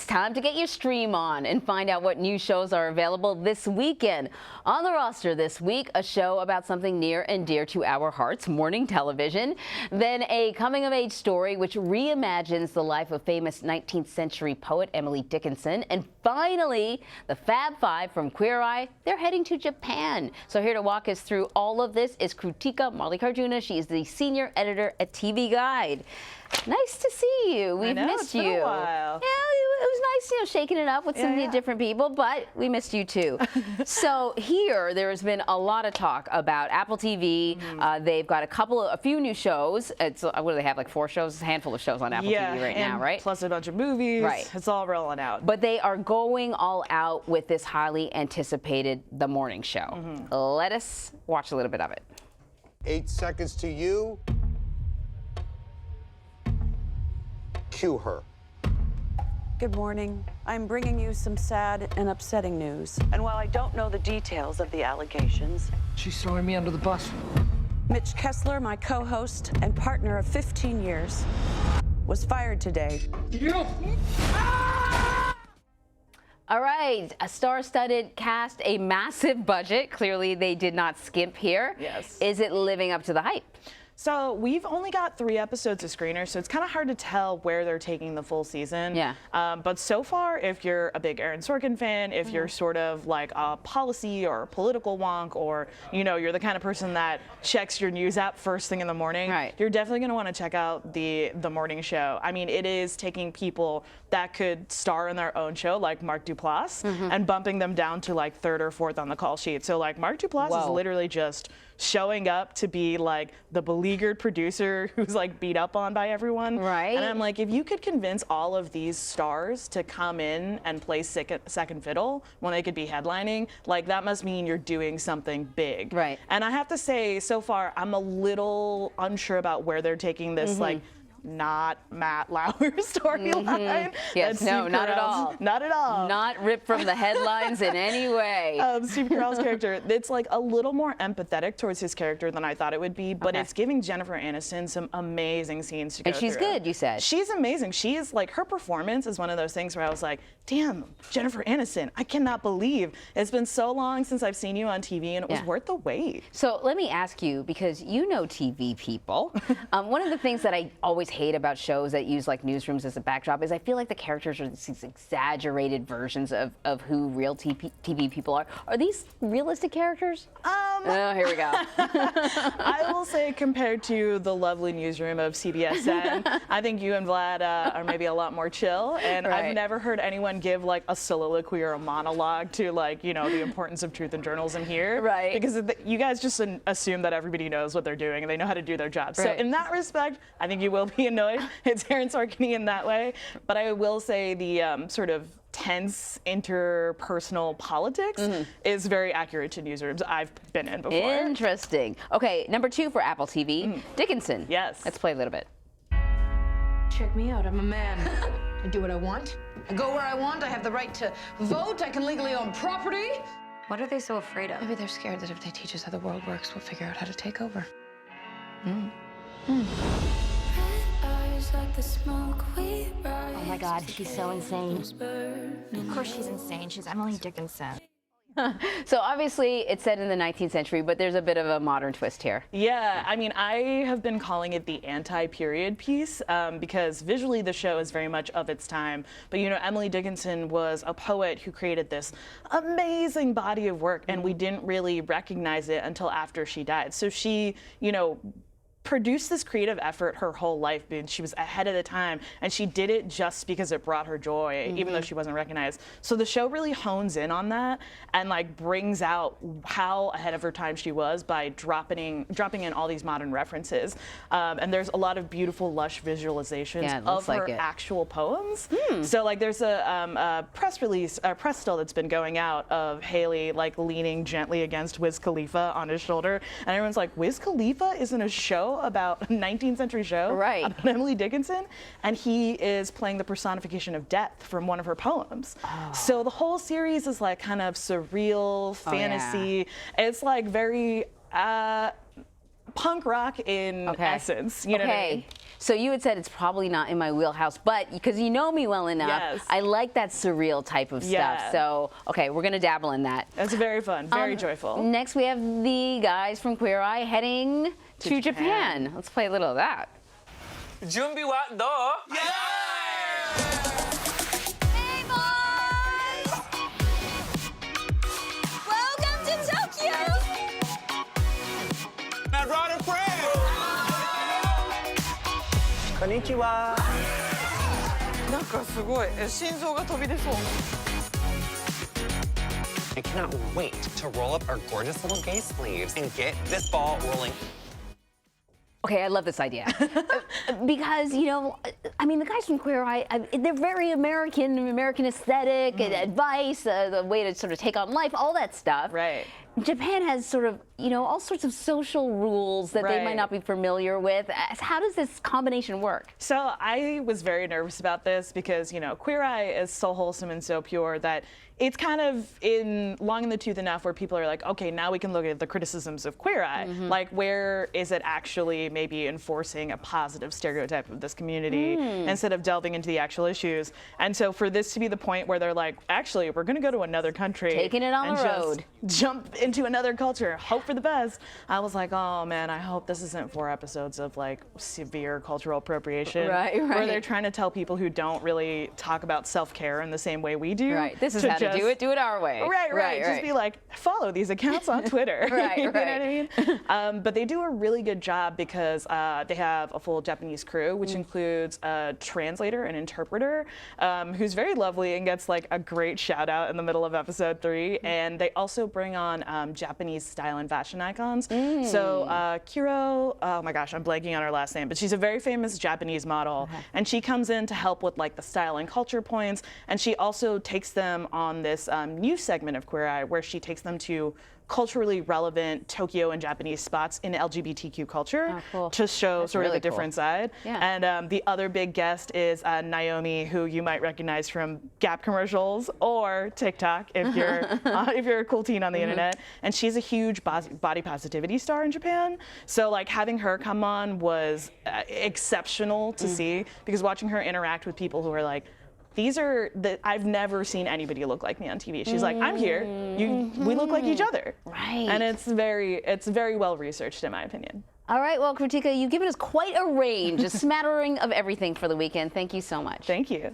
time to get your stream on and find out what new shows are available this weekend. On the roster this week, a show about something near and dear to our hearts, morning television. Then a coming-of-age story which reimagines the life of famous 19th century poet Emily Dickinson. And finally, the Fab Five from Queer Eye, they're heading to Japan. So here to walk us through all of this is Krutika Mallikarjuna. She is the senior editor at TV Guide. Nice to see you. We've missed you. It's been a while. Yeah, it was nice, shaking it up with some different people, but we missed you too. So here, there has been a lot of talk about Apple TV. They've got a few new shows. It's what do they have, like 4 shows? A handful of shows on Apple TV right now, right? Plus a bunch of movies. Right. It's all rolling out. But they are going all out with this highly anticipated The Morning Show. Let us watch a little bit of it. 8 seconds to you. Cue her. Good morning. I'm bringing you some sad and upsetting news. And while I don't know the details of the allegations, she's throwing me under the bus. Mitch Kessler, my co-host and partner of 15 years, was fired today. All right, a star-studded cast, a massive budget. Clearly, they did not skimp here. Yes. Is it living up to the hype? So we've only got 3 episodes of screeners, so it's kind of hard to tell where they're taking the full season. Yeah. But so far, if you're a big Aaron Sorkin fan, if you're sort of like a policy or a political wonk, or you're the kind of person that checks your news app first thing in the morning, you're definitely going to want to check out the morning show. I mean, it is taking people that could star in their own show, like Mark Duplass, and bumping them down to like 3rd or 4th on the call sheet. So like Mark Duplass is literally just showing up to be like the beleaguered producer who's like beat up on by everyone. Right. And I'm like, if you could convince all of these stars to come in and play second fiddle when they could be headlining, like that must mean you're doing something big. Right. And I have to say, so far, I'm a little unsure about where they're taking this, like, not Matt Lauer storyline. Yes, no, not at all. Not at all. Not ripped from the headlines in any way. Steve Carell's character, it's like a little more empathetic towards his character than I thought it would be, but it's giving Jennifer Aniston some amazing scenes to go through. And she's good, you said. She's amazing. She is like, her performance is one of those things where I was like, damn, Jennifer Aniston, I cannot believe it's been so long since I've seen you on TV, and it was worth the wait. So let me ask you, because you know TV people, one of the things that I always hate about shows that use like newsrooms as a backdrop is I feel like the characters are these exaggerated versions of who real TV people are. Are these realistic characters? Oh, here we go. I will say, compared to the lovely newsroom of CBSN, I think you and Vlad are maybe a lot more chill, and I've never heard anyone give like a soliloquy or a monologue to like, the importance of truth in journalism here. Right. Because you guys just assume that everybody knows what they're doing and they know how to do their job. So in that respect, I think you will be annoyed. It's Aaron Sorkin in that way. But I will say the sort of tense interpersonal politics is very accurate to newsrooms I've been in before. Interesting. Okay, number 2 for Apple TV, Dickinson. Yes. Let's play a little bit. Check me out, I'm a man. I do what I want. I go where I want. I have the right to vote. I can legally own property. What are they so afraid of? Maybe they're scared that if they teach us how the world works, we'll figure out how to take over. Oh my God, she's so insane. Of course she's insane. She's Emily Dickinson. So obviously it's set in the 19th century, but there's a bit of a modern twist here. Yeah, I mean, I have been calling it the anti-period piece because visually the show is very much of its time. But Emily Dickinson was a poet who created this amazing body of work, and we didn't really recognize it until after she died. So she, produced this creative effort her whole life, and she was ahead of the time, and she did it just because it brought her joy, even though she wasn't recognized. So the show really hones in on that and like brings out how ahead of her time she was by dropping in all these modern references. And there's a lot of beautiful, lush visualizations of her actual poems. So like there's a press release, a press still that's been going out of Haley like leaning gently against Wiz Khalifa on his shoulder, and everyone's like, Wiz Khalifa is in a show about a 19th century show about Emily Dickinson, and he is playing the personification of death from one of her poems. So the whole series is like kind of surreal fantasy. It's like very punk rock in essence. You know what I mean? So you had said it's probably not in my wheelhouse, but because you know me well enough, I like that surreal type of stuff. So, okay, we're going to dabble in that. That's very fun, very joyful. Next, we have the guys from Queer Eye heading to Japan. Let's play a little of that. 준비 완료. Hey, boys! Welcome to Tokyo! I brought a friend. Konnichiwa. なんかすごい心臓が飛び出そう I cannot wait to roll up our gorgeous little gay sleeves and get this ball rolling. Okay, I love this idea. Because, you know, I mean, the guys from Queer Eye, they're very American aesthetic, and advice, the way to sort of take on life, all that stuff. Right. Japan has sort of, you know, all sorts of social rules that they might not be familiar with. How does this combination work? So I was very nervous about this because, you know, Queer Eye is so wholesome and so pure that it's kind of long in the tooth enough where people are like, okay, now we can look at the criticisms of Queer Eye. Like, where is it actually maybe enforcing a positive stereotype of this community instead of delving into the actual issues? And so for this to be the point where they're like, actually, we're going to go to another country. Taking it on and the just road. Jump into another culture, hope for the best. I was like, oh man, I hope this isn't 4 episodes of like severe cultural appropriation. Where they're trying to tell people who don't really talk about self-care in the same way we do. This is how to do it our way. Right. Just be like, follow these accounts on Twitter. You know what I mean? But they do a really good job because they have a full Japanese crew, which includes a translator and interpreter, who's very lovely and gets like a great shout out in the middle of episode 3. And they also bring on Japanese style and fashion icons. So Kiro, oh my gosh, I'm blanking on her last name, but she's a very famous Japanese model. And she comes in to help with like the style and culture points. And she also takes them on this new segment of Queer Eye where she takes them to culturally relevant Tokyo and Japanese spots in LGBTQ culture to show sort of a different side. And the other big guest is Naomi, who you might recognize from Gap commercials or TikTok if you're a cool teen on the internet. And she's a huge body positivity star in Japan. So like having her come on was exceptional to see, because watching her interact with people who are like, I've never seen anybody look like me on TV. She's like, I'm here. We look like each other. And it's very well researched, in my opinion. All right, well, Krutika, you've given us quite a range, a smattering of everything for the weekend. Thank you so much. Thank you.